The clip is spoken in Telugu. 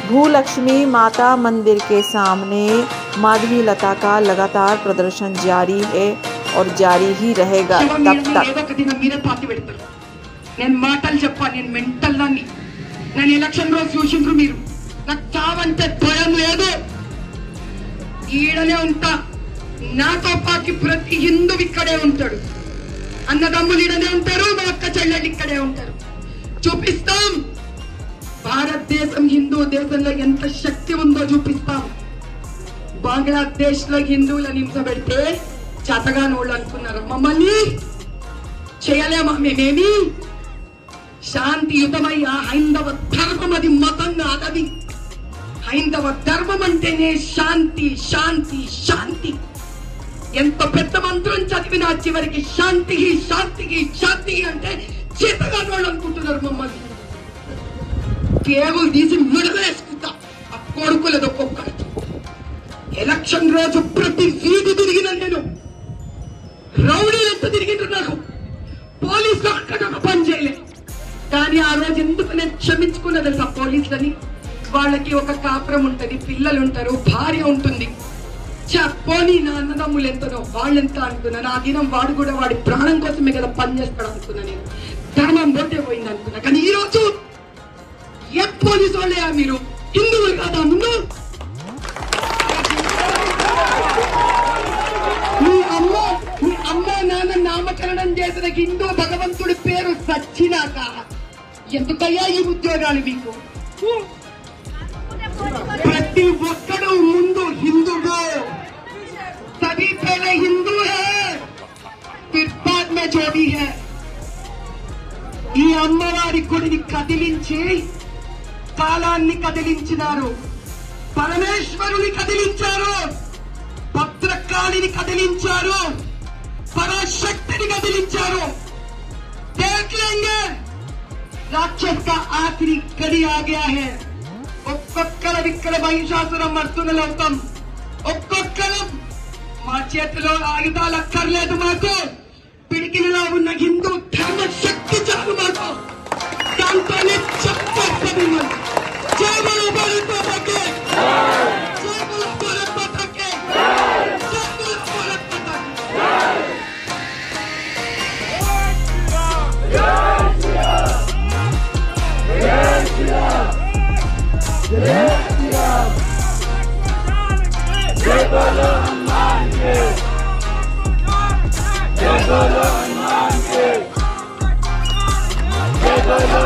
भूलक्ष्मी माता मंदिर के सामने माधवी लता का लगातार प्रदर्शन जारी है और जारी ही रहेगा तब तक। ఎలక్షన్ రోజు చూసిండ్రు మీరు, నాకు చావంటే భయం లేదు, ఈడనే ఉంటా, నాతో పాటు ప్రతి హిందూ ఇక్కడే ఉంటాడు, అన్నదమ్ములు ఈడనే ఉంటారు, మా అక్క చెల్లెలు ఇక్కడే ఉంటారు. చూపిస్తాం భారతదేశం హిందూ దేశంలో ఎంత శక్తి ఉందో చూపిస్తాం. బంగ్లాదేశ్ లో హిందువులను హింసపెడితే చేతగానోళ్ళు అనుకున్నారు, మమ్మల్ని చేయలేమా మేమేమి? శాంతియుతమయ్యా హైందవ ధర్మం, అది మతం కాదది. హైందవ ధర్మం అంటేనే శాంతి శాంతి శాంతి. ఎంత పెద్ద మంత్రం చదివినా చివరికి శాంతి శాంతి శాంతి అంటే చేతగాని వాళ్ళు అనుకుంటున్నారు మమ్మల్ని. కేవలం తీసి విడుదలేసుకుంటా ఆ కొడుకులేదు ఒక్కొక్కరి. ఎలక్షన్ రోజు ప్రతి వీధి తిరిగిన నేను, రౌడీలు ఎంత తిరిగిండ్రు, నాకు పోలీసులు అక్కడ పని చేయలేదు. కానీ ఆ రోజు ఎందుకు నేను క్షమించుకున్నా తెలుసా పోలీసులని? వాళ్ళకి ఒక కాపురం ఉంటది, పిల్లలు ఉంటారు, భార్య ఉంటుంది. పోనీ నా అన్నదమ్ములు ఎంతనో వాళ్ళెంత అనుకున్నా. నా దినం వాడు కూడా వాడి ప్రాణం కోసమే కదా పని చేస్తాడు అనుకున్నా. నేను ధర్మం పోతే పోయింది అనుకున్నా. కానీ ఈ రోజు ఏ పోలీసు వాళ్ళే మీరు హిందువులు కాదా? ముందు మీ అమ్మ నాన్న నామకరణం చేసిన హిందూ భగవంతుడి పేరు సచ్చినాక ఎందుకయ్యా ఈ ఉద్యోగాలు మీకు? ప్రతి ఒక్కడు ముందు హిందువు, सभी पहले हिंदू है फिर बाद में जो भी है. ఈ అమ్మవారి గుడిని కదిలించి కాలాన్ని కదిలించినారు, పరమేశ్వరుని కదిలించారు, భద్రకాళిని కదిలించారు, పరాశక్తిని కదిలించారు. देख लेंगे राक्षस का आखिरी घड़ी आ गया है. ఒక్కొక్కరు ఇక్కడ మహిషాసురం మర్తునలు అవుతాం. ఒక్కొక్కరు మా చేతిలో ఆయుధాలు అక్కర్లేదు, మాకు పిడికిలో ఉన్న హిందూ ధర్మ శక్తి చాలు మాకు. దాంతోనే చెప్పేస్తుంది. జై బలో భారత్ మాతాకి, జై బలో భారత్ మాతాకి, జై బలో భారత్ మాతాకి. जय बोलो हनुमान के, जय बोलो हनुमान के, जय बोलो